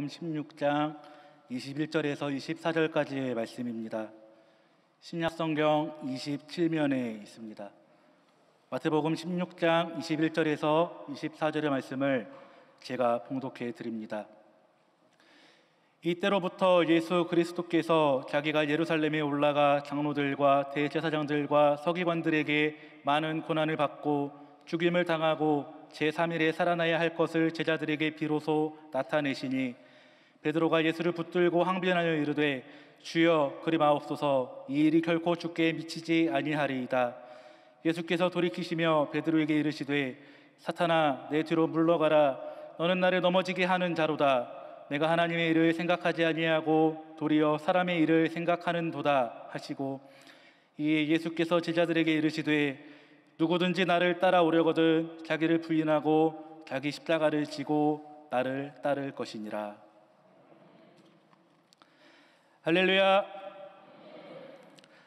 마태복음 16장 21절에서 24절까지의 말씀입니다. 신약성경 27면에 있습니다. 마태복음 16장 21절에서 24절의 말씀을 제가 봉독해 드립니다. 이때로부터 예수 그리스도께서 자기가 예루살렘에 올라가 장로들과 대제사장들과 서기관들에게 많은 고난을 받고 죽임을 당하고 제3일에 살아나야 할 것을 제자들에게 비로소 나타내시니 베드로가 예수를 붙들고 항변하여 이르되 주여 그리 마옵소서, 이 일이 결코 주께 미치지 아니하리이다. 예수께서 돌이키시며 베드로에게 이르시되 사탄아, 내 뒤로 물러가라. 너는 나를 넘어지게 하는 자로다. 내가 하나님의 일을 생각하지 아니하고 도리어 사람의 일을 생각하는도다 하시고, 이에 예수께서 제자들에게 이르시되 누구든지 나를 따라오려거든 자기를 부인하고 자기 십자가를 지고 나를 따를 것이니라. 할렐루야.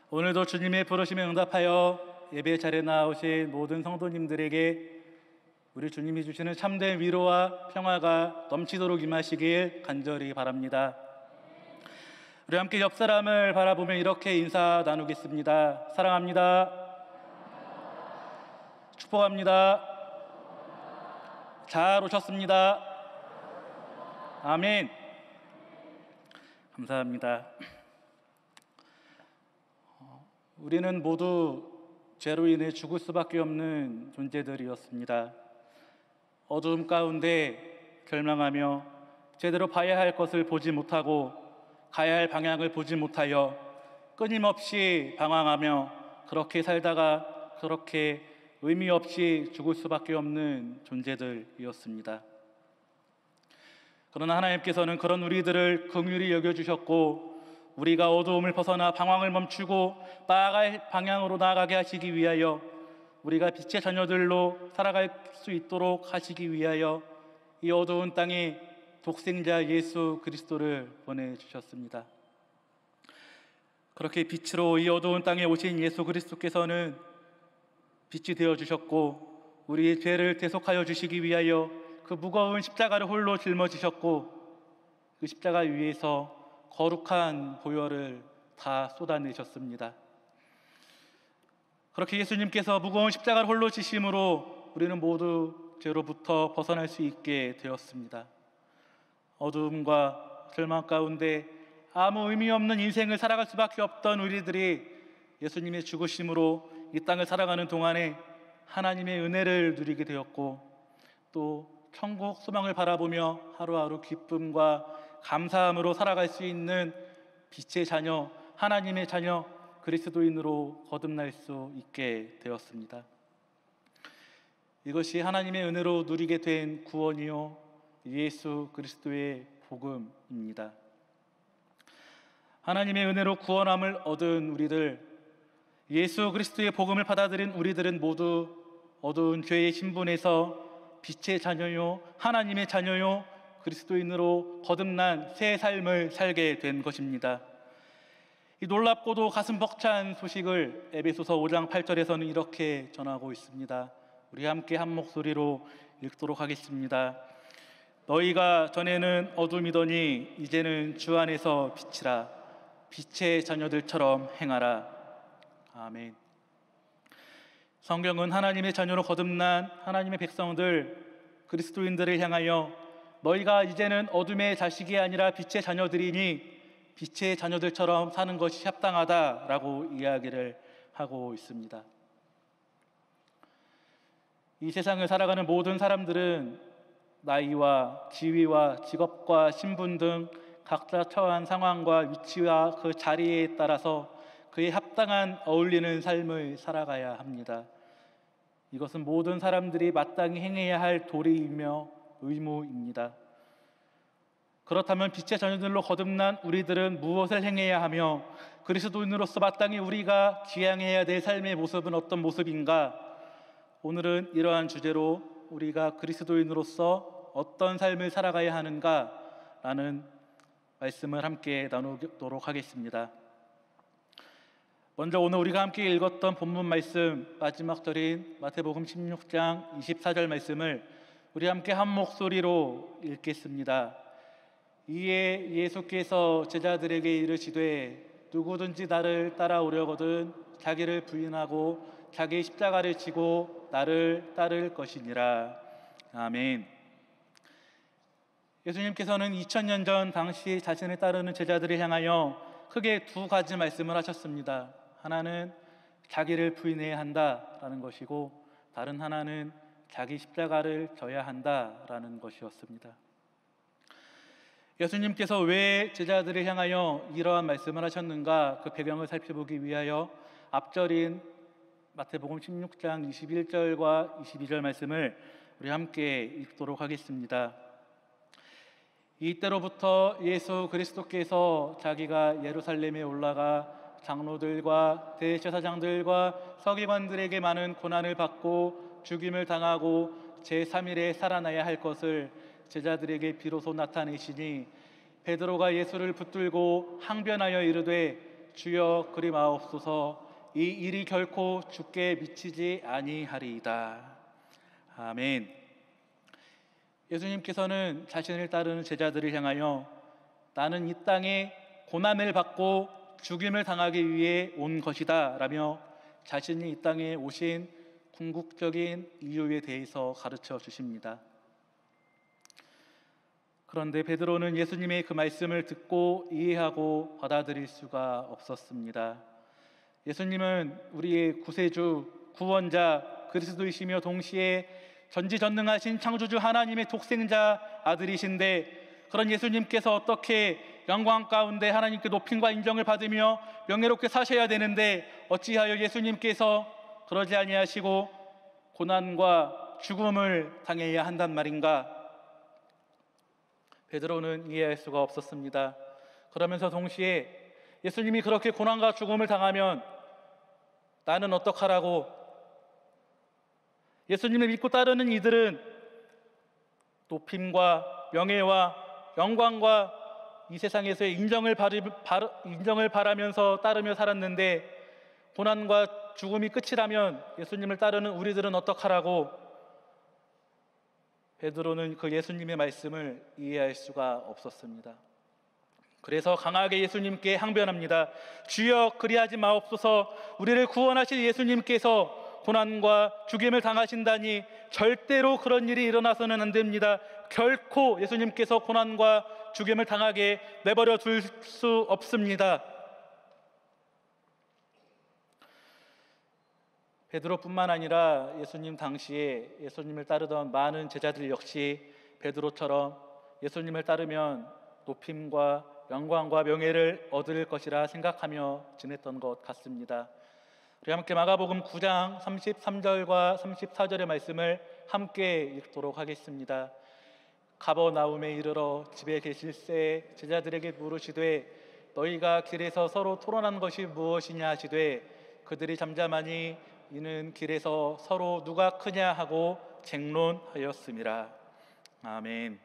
오늘도 주님의 부르심에 응답하여 예배 자리에 나오신 모든 성도님들에게 우리 주님이 주시는 참된 위로와 평화가 넘치도록 임하시길 간절히 바랍니다. 우리 함께 옆 사람을 바라보며 이렇게 인사 나누겠습니다. 사랑합니다. 축복합니다. 잘 오셨습니다. 아멘. 감사합니다. 우리는 모두 죄로 인해 죽을 수밖에 없는 존재들이었습니다. 어두움 가운데 결망하며 제대로 봐야 할 것을 보지 못하고 가야 할 방향을 보지 못하여 끊임없이 방황하며 그렇게 살다가 그렇게 의미 없이 죽을 수밖에 없는 존재들이었습니다. 그러나 하나님께서는 그런 우리들을 긍휼히 여겨주셨고, 우리가 어두움을 벗어나 방황을 멈추고 나아갈 방향으로 나아가게 하시기 위하여, 우리가 빛의 자녀들로 살아갈 수 있도록 하시기 위하여 이 어두운 땅에 독생자 예수 그리스도를 보내주셨습니다. 그렇게 빛으로 이 어두운 땅에 오신 예수 그리스도께서는 빛이 되어주셨고, 우리의 죄를 대속하여 주시기 위하여 그 무거운 십자가를 홀로 짊어지셨고, 그 십자가 위에서 거룩한 보혈을 다 쏟아내셨습니다. 그렇게 예수님께서 무거운 십자가를 홀로 지심으로 우리는 모두 죄로부터 벗어날 수 있게 되었습니다. 어두움과 절망 가운데 아무 의미 없는 인생을 살아갈 수밖에 없던 우리들이 예수님의 죽으심으로 이 땅을 살아가는 동안에 하나님의 은혜를 누리게 되었고, 또 천국 소망을 바라보며 하루하루 기쁨과 감사함으로 살아갈 수 있는 빛의 자녀, 하나님의 자녀, 그리스도인으로 거듭날 수 있게 되었습니다. 이것이 하나님의 은혜로 누리게 된 구원이요 예수 그리스도의 복음입니다. 하나님의 은혜로 구원함을 얻은 우리들, 예수 그리스도의 복음을 받아들인 우리들은 모두 어두운 죄의 신분에서 빛의 자녀요 하나님의 자녀요 그리스도인으로 거듭난 새 삶을 살게 된 것입니다. 이 놀랍고도 가슴 벅찬 소식을 에베소서 5장 8절에서는 이렇게 전하고 있습니다. 우리 함께 한 목소리로 읽도록 하겠습니다. 너희가 전에는 어둠이더니 이제는 주 안에서 빛이라. 빛의 자녀들처럼 행하라. 아멘. 성경은 하나님의 자녀로 거듭난 하나님의 백성들, 그리스도인들을 향하여 너희가 이제는 어둠의 자식이 아니라 빛의 자녀들이니 빛의 자녀들처럼 사는 것이 합당하다라고 이야기를 하고 있습니다. 이 세상을 살아가는 모든 사람들은 나이와 지위와 직업과 신분 등 각자 처한 상황과 위치와 그 자리에 따라서 그에 합당한 어울리는 삶을 살아가야 합니다. 이것은 모든 사람들이 마땅히 행해야 할 도리이며 의무입니다. 그렇다면 빛의 자녀들로 거듭난 우리들은 무엇을 행해야 하며 그리스도인으로서 마땅히 우리가 지향해야 될 삶의 모습은 어떤 모습인가? 오늘은 이러한 주제로 우리가 그리스도인으로서 어떤 삶을 살아가야 하는가라는 말씀을 함께 나누도록 하겠습니다. 먼저 오늘 우리가 함께 읽었던 본문 말씀 마지막 절인 마태복음 16장 24절 말씀을 우리 함께 한 목소리로 읽겠습니다. 이에 예수께서 제자들에게 이르시되 누구든지 나를 따라오려거든 자기를 부인하고 자기 십자가를 지고 나를 따를 것이니라. 아멘. 예수님께서는 2000년 전 당시 자신을 따르는 제자들을 향하여 크게 두 가지 말씀을 하셨습니다. 하나는 자기를 부인해야 한다라는 것이고, 다른 하나는 자기 십자가를 져야 한다라는 것이었습니다. 예수님께서 왜 제자들을 향하여 이러한 말씀을 하셨는가, 그 배경을 살펴보기 위하여 앞절인 마태복음 16장 21절과 22절 말씀을 우리 함께 읽도록 하겠습니다. 이때로부터 예수 그리스도께서 자기가 예루살렘에 올라가 장로들과 대제사장들과 서기관들에게 많은 고난을 받고 죽임을 당하고 제3일에 살아나야 할 것을 제자들에게 비로소 나타내시니, 베드로가 예수를 붙들고 항변하여 이르되 주여 그리 마옵소서, 이 일이 결코 주께 미치지 아니하리이다. 아멘. 예수님께서는 자신을 따르는 제자들을 향하여 나는 이 땅에 고난을 받고 죽임을 당하기 위해 온 것이다 라며 자신이 이 땅에 오신 궁극적인 이유에 대해서 가르쳐 주십니다. 그런데 베드로는 예수님의 그 말씀을 듣고 이해하고 받아들일 수가 없었습니다. 예수님은 우리의 구세주, 구원자, 그리스도이시며 동시에 전지전능하신 창조주 하나님의 독생자 아들이신데, 그런 예수님께서 어떻게 영광 가운데 하나님께 높임과 인정을 받으며 명예롭게 사셔야 되는데 어찌하여 예수님께서 그러지 아니하시고 고난과 죽음을 당해야 한단 말인가? 베드로는 이해할 수가 없었습니다. 그러면서 동시에 예수님이 그렇게 고난과 죽음을 당하면 나는 어떡하라고? 예수님을 믿고 따르는 이들은 높임과 명예와 영광과 이 세상에서의 인정을 바라면서 따르며 살았는데, 고난과 죽음이 끝이라면 예수님을 따르는 우리들은 어떡하라고? 베드로는 그 예수님의 말씀을 이해할 수가 없었습니다. 그래서 강하게 예수님께 항변합니다. 주여 그리하지 마옵소서, 우리를 구원하실 예수님께서 고난과 죽임을 당하신다니 절대로 그런 일이 일어나서는 안 됩니다. 결코 예수님께서 고난과 죽임을 당하게 내버려 둘 수 없습니다. 베드로뿐만 아니라 예수님 당시에 예수님을 따르던 많은 제자들 역시 베드로처럼 예수님을 따르면 높임과 영광과 명예를 얻을 것이라 생각하며 지냈던 것 같습니다. 우리 함께 마가복음 9장 33절과 34절의 말씀을 함께 읽도록 하겠습니다. 가버나움에 이르러 집에 계실새 제자들에게 물으시되 너희가 길에서 서로 토론한 것이 무엇이냐 하시되 그들이 잠잠하니 이는 길에서 서로 누가 크냐 하고 쟁론하였음이라. 아멘.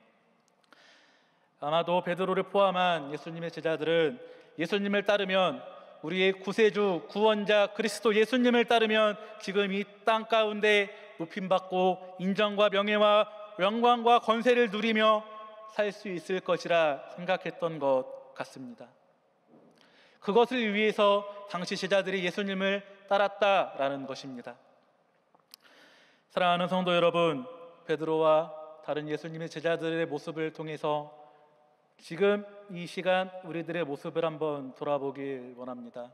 아마도 베드로를 포함한 예수님의 제자들은 예수님을 따르면, 우리의 구세주, 구원자 그리스도 예수님을 따르면 지금 이 땅 가운데 높임받고 인정과 명예와 영광과 권세를 누리며 살 수 있을 것이라 생각했던 것 같습니다. 그것을 위해서 당시 제자들이 예수님을 따랐다라는 것입니다. 사랑하는 성도 여러분, 베드로와 다른 예수님의 제자들의 모습을 통해서 지금 이 시간 우리들의 모습을 한번 돌아보길 원합니다.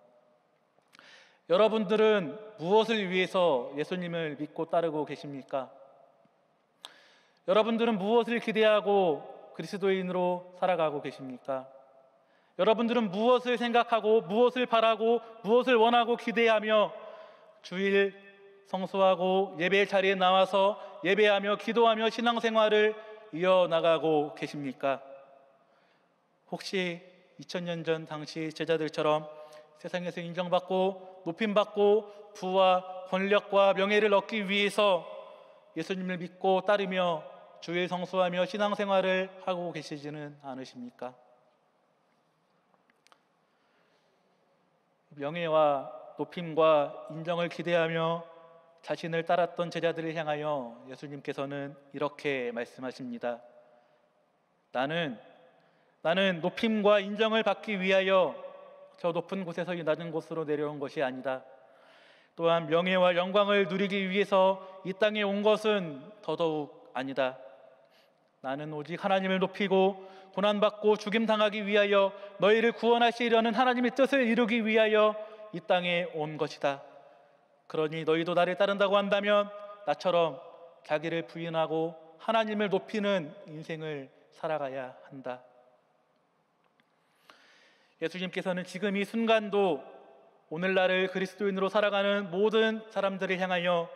여러분들은 무엇을 위해서 예수님을 믿고 따르고 계십니까? 여러분들은 무엇을 기대하고 그리스도인으로 살아가고 계십니까? 여러분들은 무엇을 생각하고 무엇을 바라고 무엇을 원하고 기대하며 주일 성수하고 예배 자리에 나와서 예배하며 기도하며 신앙생활을 이어나가고 계십니까? 혹시 2000년 전 당시 제자들처럼 세상에서 인정받고 높임받고 부와 권력과 명예를 얻기 위해서 예수님을 믿고 따르며 주일 성수하며 신앙생활을 하고 계시지는 않으십니까? 명예와 높임과 인정을 기대하며 자신을 따랐던 제자들을 향하여 예수님께서는 이렇게 말씀하십니다. 나는 나는 높임과 인정을 받기 위하여 저 높은 곳에서 이 낮은 곳으로 내려온 것이 아니다. 또한 명예와 영광을 누리기 위해서 이 땅에 온 것은 더더욱 아니다. 나는 오직 하나님을 높이고 고난받고 죽임당하기 위하여 너희를 구원하시려는 하나님의 뜻을 이루기 위하여 이 땅에 온 것이다. 그러니 너희도 나를 따른다고 한다면 나처럼 자기를 부인하고 하나님을 높이는 인생을 살아가야 한다. 예수님께서는 지금 이 순간도 오늘날을 그리스도인으로 살아가는 모든 사람들을 향하여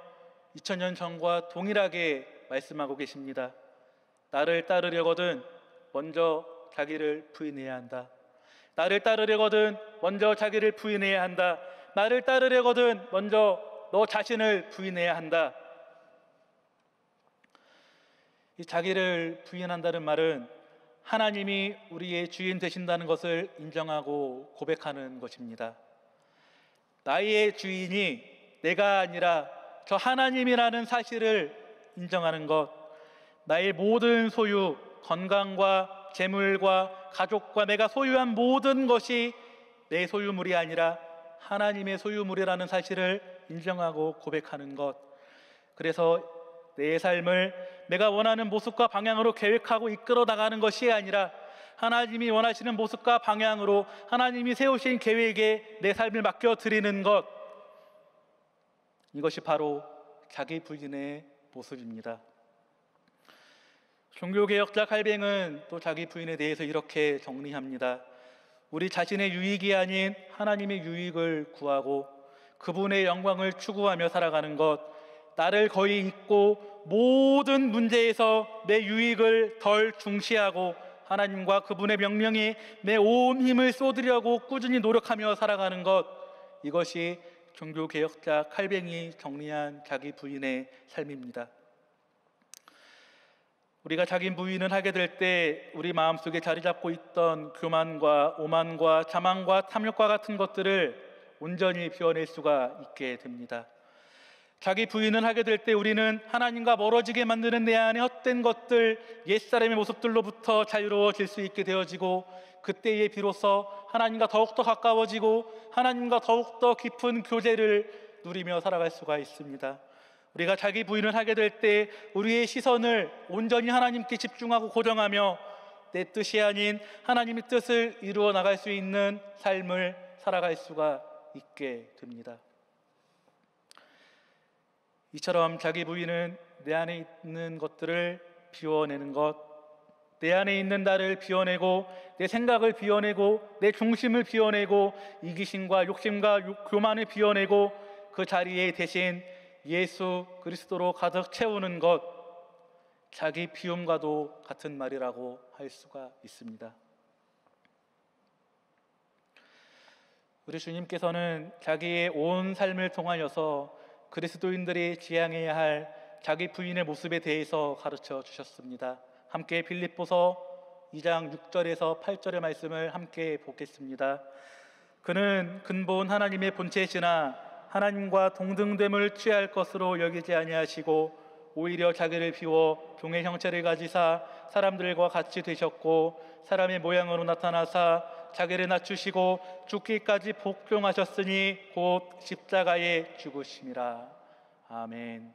2000년 전과 동일하게 말씀하고 계십니다. 나를 따르려거든 먼저 자기를 부인해야 한다. 나를 따르려거든 먼저 자기를 부인해야 한다. 나를 따르려거든 먼저 너 자신을 부인해야 한다. 이 자기를 부인한다는 말은 하나님이 우리의 주인 되신다는 것을 인정하고 고백하는 것입니다. 나의 주인이 내가 아니라 저 하나님이라는 사실을 인정하는 것, 나의 모든 소유, 건강과 재물과 가족과 내가 소유한 모든 것이 내 소유물이 아니라 하나님의 소유물이라는 사실을 인정하고 고백하는 것, 그래서 내 삶을 내가 원하는 모습과 방향으로 계획하고 이끌어 나가는 것이 아니라 하나님이 원하시는 모습과 방향으로 하나님이 세우신 계획에 내 삶을 맡겨드리는 것, 이것이 바로 자기 부인의 모습입니다. 종교개혁자 칼뱅은 또 자기 부인에 대해서 이렇게 정리합니다. 우리 자신의 유익이 아닌 하나님의 유익을 구하고 그분의 영광을 추구하며 살아가는 것, 나를 거의 잊고 모든 문제에서 내 유익을 덜 중시하고 하나님과 그분의 명령에 내 온 힘을 쏟으려고 꾸준히 노력하며 살아가는 것, 이것이 종교개혁자 칼뱅이 정리한 자기 부인의 삶입니다. 우리가 자기 부인을 하게 될 때 우리 마음속에 자리 잡고 있던 교만과 오만과 자만과 탐욕과 같은 것들을 온전히 비워낼 수가 있게 됩니다. 자기 부인을 하게 될 때 우리는 하나님과 멀어지게 만드는 내 안의 헛된 것들, 옛사람의 모습들로부터 자유로워질 수 있게 되어지고, 그때에 비로소 하나님과 더욱더 가까워지고 하나님과 더욱더 깊은 교제를 누리며 살아갈 수가 있습니다. 우리가 자기 부인을 하게 될 때 우리의 시선을 온전히 하나님께 집중하고 고정하며 내 뜻이 아닌 하나님의 뜻을 이루어 나갈 수 있는 삶을 살아갈 수가 있게 됩니다. 이처럼 자기 부인은 내 안에 있는 것들을 비워내는 것, 내 안에 있는 나를 비워내고 내 생각을 비워내고 내 중심을 비워내고 이기심과 욕심과 교만을 비워내고 그 자리에 대신 예수 그리스도로 가득 채우는 것, 자기 비움과도 같은 말이라고 할 수가 있습니다. 우리 주님께서는 자기의 온 삶을 통하여서 그리스도인들이 지향해야 할 자기 부인의 모습에 대해서 가르쳐 주셨습니다. 함께 빌립보서 2장 6절에서 8절의 말씀을 함께 보겠습니다. 그는 근본 하나님의 본체시나 하나님과 동등됨을 취할 것으로 여기지 아니하시고 오히려 자기를 비워 종의 형체를 가지사 사람들과 같이 되셨고 사람의 모양으로 나타나사 자기를 낮추시고 죽기까지 복종하셨으니 곧 십자가에 죽으심이라. 아멘.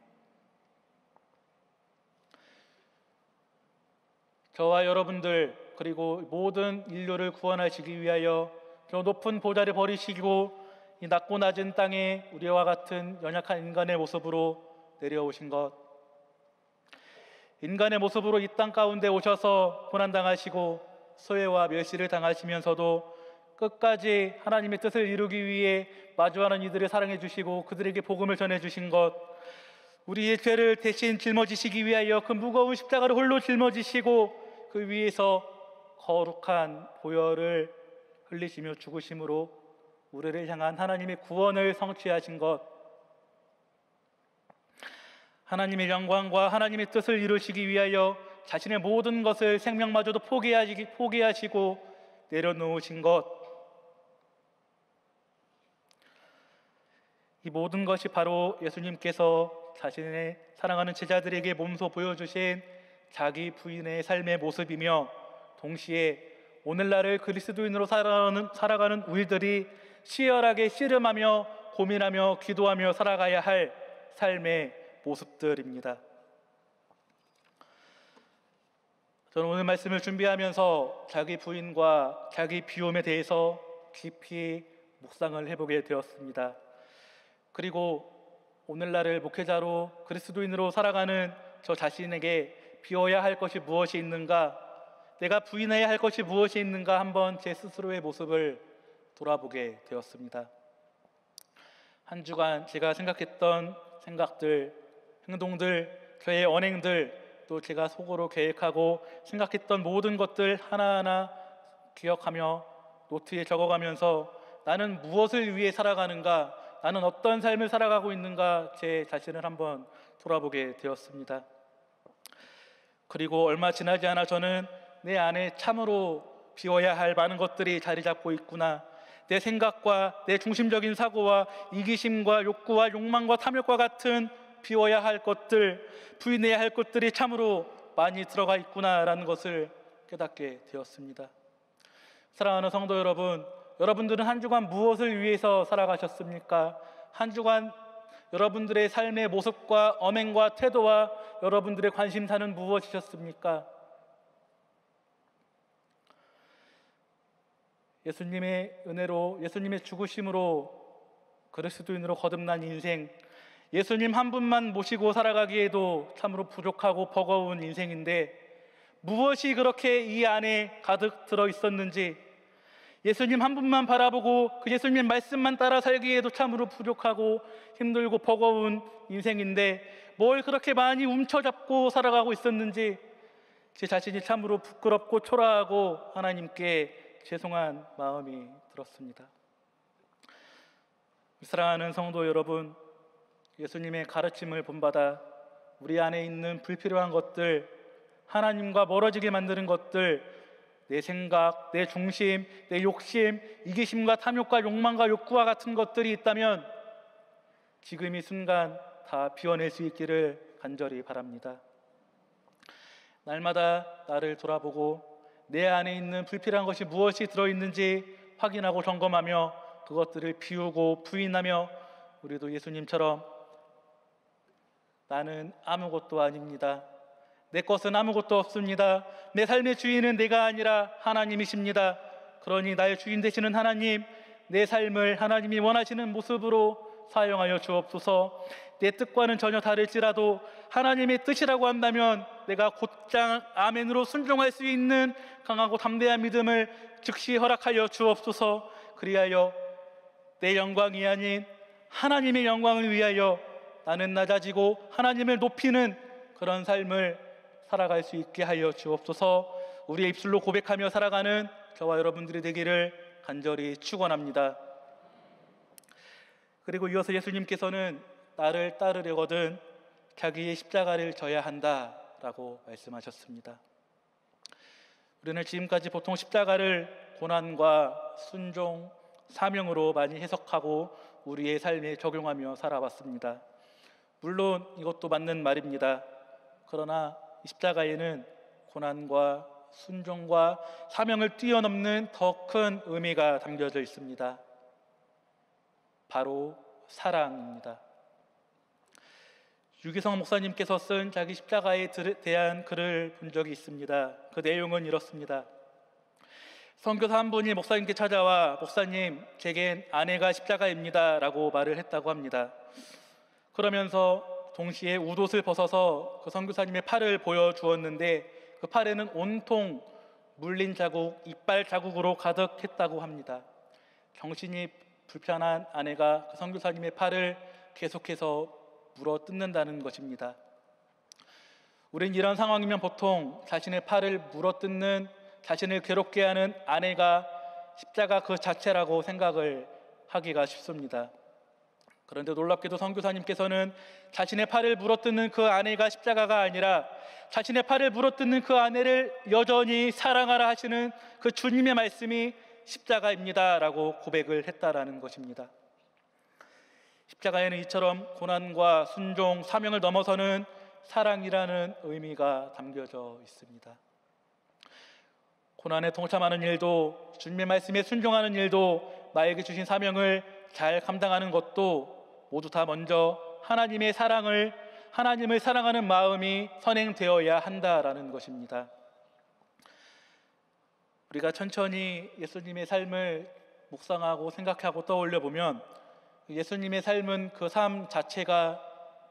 저와 여러분들 그리고 모든 인류를 구원하시기 위하여 저 높은 보좌를 버리시고 이 낮고 낮은 땅에 우리와 같은 연약한 인간의 모습으로 내려오신 것, 인간의 모습으로 이 땅 가운데 오셔서 고난당하시고 소외와 멸시를 당하시면서도 끝까지 하나님의 뜻을 이루기 위해 마주하는 이들을 사랑해 주시고 그들에게 복음을 전해 주신 것, 우리의 죄를 대신 짊어지시기 위하여 그 무거운 십자가를 홀로 짊어지시고 그 위에서 거룩한 보혈을 흘리시며 죽으심으로 우리를 향한 하나님의 구원을 성취하신 것, 하나님의 영광과 하나님의 뜻을 이루시기 위하여 자신의 모든 것을 생명마저도 포기하시고 내려놓으신 것, 이 모든 것이 바로 예수님께서 자신의 사랑하는 제자들에게 몸소 보여주신 자기 부인의 삶의 모습이며 동시에 오늘날을 그리스도인으로 살아가는 우리들이 치열하게 씨름하며 고민하며 기도하며 살아가야 할 삶의 모습들입니다. 저는 오늘 말씀을 준비하면서 자기 부인과 자기 비움에 대해서 깊이 묵상을 해보게 되었습니다. 그리고 오늘날을 목회자로 그리스도인으로 살아가는 저 자신에게 비워야 할 것이 무엇이 있는가, 내가 부인해야 할 것이 무엇이 있는가 한번 제 스스로의 모습을 돌아보게 되었습니다. 한 주간 제가 생각했던 생각들, 행동들, 저의 언행들, 또 제가 속으로 계획하고 생각했던 모든 것들 하나하나 기억하며 노트에 적어가면서 나는 무엇을 위해 살아가는가, 나는 어떤 삶을 살아가고 있는가 제 자신을 한번 돌아보게 되었습니다. 그리고 얼마 지나지 않아 저는 내 안에 참으로 비워야 할 많은 것들이 자리 잡고 있구나, 내 생각과 내 중심적인 사고와 이기심과 욕구와 욕망과 탐욕과 같은 비워야 할 것들, 부인해야 할 것들이 참으로 많이 들어가 있구나라는 것을 깨닫게 되었습니다. 사랑하는 성도 여러분, 여러분들은 한 주간 무엇을 위해서 살아가셨습니까? 한 주간 여러분들의 삶의 모습과 언행과 태도와 여러분들의 관심사는 무엇이셨습니까? 예수님의 은혜로, 예수님의 죽으심으로 그리스도인으로 거듭난 인생, 예수님 한 분만 모시고 살아가기에도 참으로 부족하고 버거운 인생인데 무엇이 그렇게 이 안에 가득 들어 있었는지, 예수님 한 분만 바라보고 그 예수님의 말씀만 따라 살기에도 참으로 부족하고 힘들고 버거운 인생인데 뭘 그렇게 많이 움켜잡고 살아가고 있었는지 제 자신이 참으로 부끄럽고 초라하고 하나님께 죄송한 마음이 들었습니다. 사랑하는 성도 여러분, 예수님의 가르침을 본받아 우리 안에 있는 불필요한 것들, 하나님과 멀어지게 만드는 것들, 내 생각, 내 중심, 내 욕심, 이기심과 탐욕과 욕망과 욕구와 같은 것들이 있다면 지금 이 순간 다 비워낼 수 있기를 간절히 바랍니다. 날마다 나를 돌아보고 내 안에 있는 불필요한 것이 무엇이 들어있는지 확인하고 점검하며 그것들을 비우고 부인하며 우리도 예수님처럼 나는 아무것도 아닙니다, 내 것은 아무것도 없습니다, 내 삶의 주인은 내가 아니라 하나님이십니다, 그러니 나의 주인 되시는 하나님, 내 삶을 하나님이 원하시는 모습으로 사용하여 주옵소서. 내 뜻과는 전혀 다를지라도 하나님의 뜻이라고 한다면 내가 곧장 아멘으로 순종할 수 있는 강하고 담대한 믿음을 즉시 허락하여 주옵소서. 그리하여 내 영광이 아닌 하나님의 영광을 위하여 나는 낮아지고 하나님을 높이는 그런 삶을 살아갈 수 있게 하여 주옵소서. 우리의 입술로 고백하며 살아가는 저와 여러분들이 되기를 간절히 축원합니다. 그리고 이어서 예수님께서는 나를 따르려거든 자기의 십자가를 져야 한다라고 말씀하셨습니다. 우리는 지금까지 보통 십자가를 고난과 순종, 사명으로 많이 해석하고 우리의 삶에 적용하며 살아왔습니다. 물론 이것도 맞는 말입니다. 그러나 십자가에는 고난과 순종과 사명을 뛰어넘는 더 큰 의미가 담겨져 있습니다. 바로 사랑입니다. 유기성 목사님께서 쓴 자기 십자가에 대한 글을 본 적이 있습니다. 그 내용은 이렇습니다. 선교사 한 분이 목사님께 찾아와 목사님, 제겐 아내가 십자가입니다 라고 말을 했다고 합니다. 그러면서 동시에 웃옷을 벗어서 그 선교사님의 팔을 보여주었는데 그 팔에는 온통 물린 자국, 이빨 자국으로 가득했다고 합니다. 정신이 불편한 아내가 그 선교사님의 팔을 계속해서 물어 뜯는다는 것입니다. 우린 이런 상황이면 보통 자신의 팔을 물어 뜯는, 자신을 괴롭게 하는 아내가 십자가 그 자체라고 생각을 하기가 쉽습니다. 그런데 놀랍게도 선교사님께서는 자신의 팔을 물어뜯는 그 아내가 십자가가 아니라 자신의 팔을 물어뜯는 그 아내를 여전히 사랑하라 하시는 그 주님의 말씀이 십자가입니다 라고 고백을 했다라는 것입니다. 십자가에는 이처럼 고난과 순종, 사명을 넘어서는 사랑이라는 의미가 담겨져 있습니다. 고난에 동참하는 일도, 주님의 말씀에 순종하는 일도, 나에게 주신 사명을 잘 감당하는 것도 모두 다 먼저 하나님의 사랑을, 하나님을 사랑하는 마음이 선행되어야 한다라는 것입니다. 우리가 천천히 예수님의 삶을 묵상하고 생각하고 떠올려 보면 예수님의 삶은 그 삶 자체가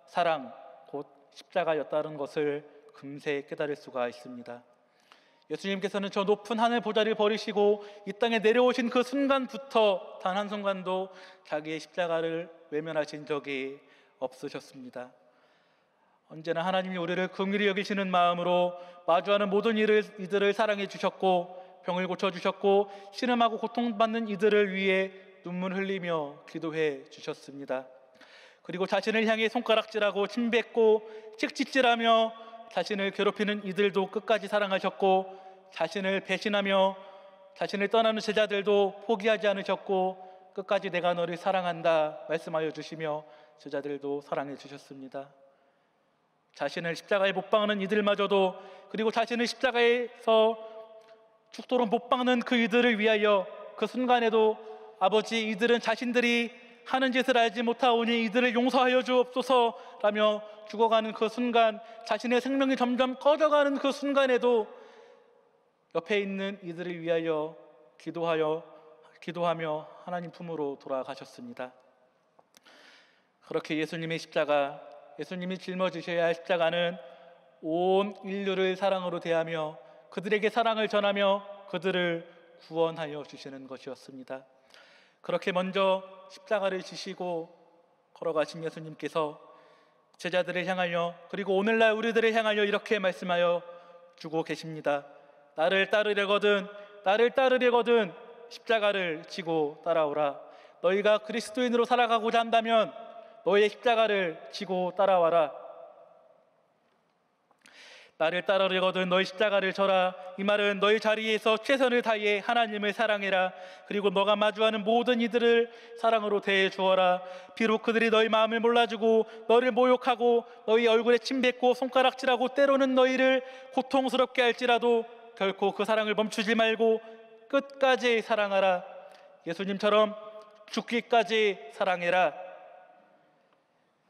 사랑, 곧 십자가였다는 것을 금세 깨달을 수가 있습니다. 예수님께서는 저 높은 하늘 보좌를 버리시고 이 땅에 내려오신 그 순간부터 단 한순간도 자기의 십자가를 외면하신 적이 없으셨습니다. 언제나 하나님이 우리를 긍휼히 여기시는 마음으로 마주하는 모든 이들을 사랑해 주셨고, 병을 고쳐주셨고, 신음하고 고통받는 이들을 위해 눈물 흘리며 기도해 주셨습니다. 그리고 자신을 향해 손가락질하고 침뱉고 찍찍질하며 자신을 괴롭히는 이들도 끝까지 사랑하셨고, 자신을 배신하며 자신을 떠나는 제자들도 포기하지 않으셨고, 끝까지 내가 너를 사랑한다 말씀하여 주시며 제자들도 사랑해 주셨습니다. 자신을 십자가에 못 박는 이들마저도, 그리고 자신을 십자가에서 죽도록 못 박는 그 이들을 위하여 그 순간에도 아버지, 이들은 자신들이 하는 짓을 알지 못하오니 이들을 용서하여 주옵소서라며 죽어가는 그 순간, 자신의 생명이 점점 꺼져가는 그 순간에도 옆에 있는 이들을 위하여 기도하며 하나님 품으로 돌아가셨습니다. 그렇게 예수님의 십자가, 예수님이 짊어지셔야 할 십자가는 온 인류를 사랑으로 대하며 그들에게 사랑을 전하며 그들을 구원하여 주시는 것이었습니다. 그렇게 먼저 십자가를 지시고 걸어가신 예수님께서 제자들을 향하여, 그리고 오늘날 우리들을 향하여 이렇게 말씀하여 주고 계십니다. 나를 따르려거든 십자가를 지고 따라오라. 너희가 그리스도인으로 살아가고자 한다면 너의 십자가를 지고 따라와라. 나를 따르려거든 너희 십자가를 져라. 이 말은 너희 자리에서 최선을 다해 하나님을 사랑해라. 그리고 너가 마주하는 모든 이들을 사랑으로 대해 주어라. 비록 그들이 너희 마음을 몰라주고 너를 모욕하고 너희 얼굴에 침뱉고 손가락질하고 때로는 너희를 고통스럽게 할지라도 결코 그 사랑을 멈추지 말고 끝까지 사랑하라. 예수님처럼 죽기까지 사랑해라.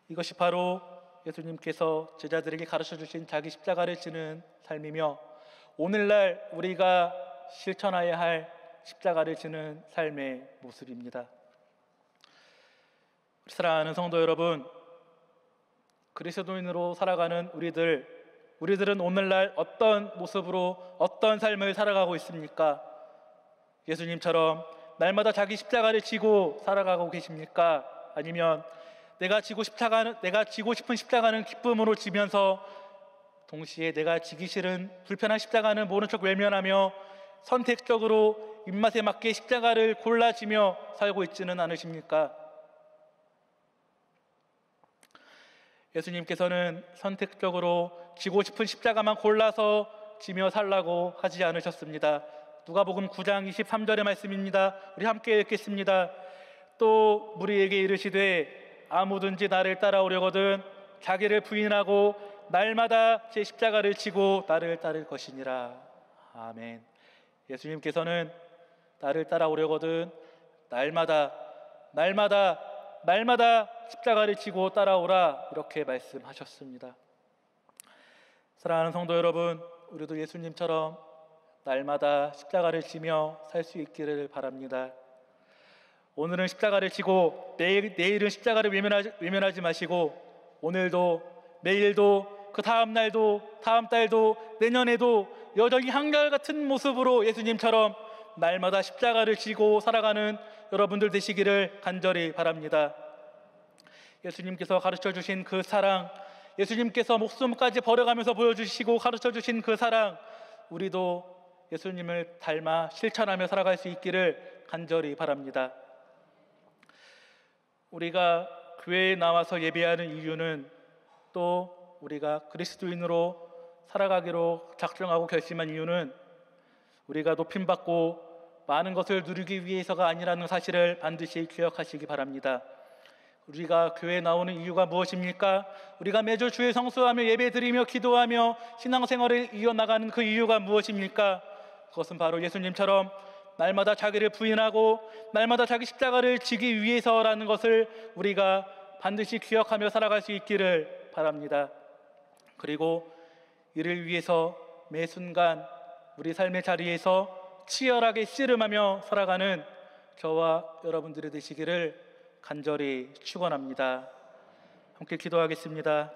이것이 바로 예수님께서 제자들에게 가르쳐 주신 자기 십자가를 지는 삶이며, 오늘날 우리가 실천해야 할 십자가를 지는 삶의 모습입니다. 사랑하는 성도 여러분, 그리스도인으로 살아가는 우리들은 오늘날 어떤 모습으로 어떤 삶을 살아가고 있습니까? 예수님처럼 날마다 자기 십자가를 지고 살아가고 계십니까? 아니면 내가 지고 싶은 십자가는 기쁨으로 지면서 동시에 내가 지기 싫은 불편한 십자가는 모른 척 외면하며 선택적으로 입맛에 맞게 십자가를 골라지며 살고 있지는 않으십니까? 예수님께서는 선택적으로 지고 싶은 십자가만 골라서 지며 살라고 하지 않으셨습니다. 누가복음 9장 23절의 말씀입니다. 우리 함께 읽겠습니다. 또 무리에게 이르시되 아무든지 나를 따라오려거든 자기를 부인하고 날마다 제 십자가를 지고 나를 따를 것이니라. 아멘. 예수님께서는 나를 따라오려거든 날마다 십자가를 지고 따라오라, 이렇게 말씀하셨습니다. 사랑하는 성도 여러분, 우리도 예수님처럼 날마다 십자가를 지며 살 수 있기를 바랍니다. 오늘은 십자가를 지고 내일은 십자가를 외면하지 마시고, 오늘도 내일도 그 다음 날도 다음 달도 내년에도 여전히 한결같은 모습으로 예수님처럼 날마다 십자가를 지고 살아가는 여러분들 되시기를 간절히 바랍니다. 예수님께서 가르쳐주신 그 사랑, 예수님께서 목숨까지 버려가면서 보여주시고 가르쳐주신 그 사랑, 우리도 예수님을 닮아 실천하며 살아갈 수 있기를 간절히 바랍니다. 우리가 교회에 나와서 예배하는 이유는, 또 우리가 그리스도인으로 살아가기로 작정하고 결심한 이유는 우리가 높임받고 많은 것을 누리기 위해서가 아니라는 사실을 반드시 기억하시기 바랍니다. 우리가 교회에 나오는 이유가 무엇입니까? 우리가 매주 주의 성수하며 예배드리며 기도하며 신앙생활을 이어나가는 그 이유가 무엇입니까? 그것은 바로 예수님처럼 날마다 자기를 부인하고 날마다 자기 십자가를 지기 위해서라는 것을 우리가 반드시 기억하며 살아갈 수 있기를 바랍니다. 그리고 이를 위해서 매 순간 우리 삶의 자리에서 치열하게 씨름하며 살아가는 저와 여러분들이 되시기를 간절히 축원합니다. 함께 기도하겠습니다.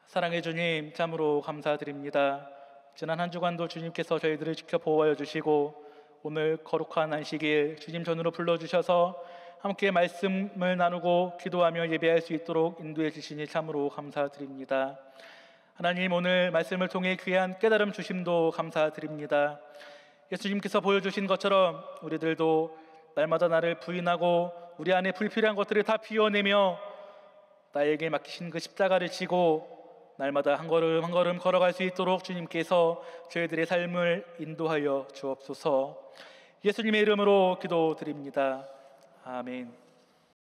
사랑의 주님, 참으로 감사드립니다. 지난 한 주간도 주님께서 저희들을 지켜 보호하여 주시고 오늘 거룩한 안식일 주님 전으로 불러주셔서 함께 말씀을 나누고 기도하며 예배할 수 있도록 인도해 주시니 참으로 감사드립니다. 하나님, 오늘 말씀을 통해 귀한 깨달음 주심도 감사드립니다. 예수님께서 보여주신 것처럼 우리들도 날마다 나를 부인하고 우리 안에 불필요한 것들을 다 비워내며 나에게 맡기신 그 십자가를 지고 날마다 한 걸음 한 걸음 걸어갈 수 있도록 주님께서 저희들의 삶을 인도하여 주옵소서. 예수님의 이름으로 기도드립니다. 아멘.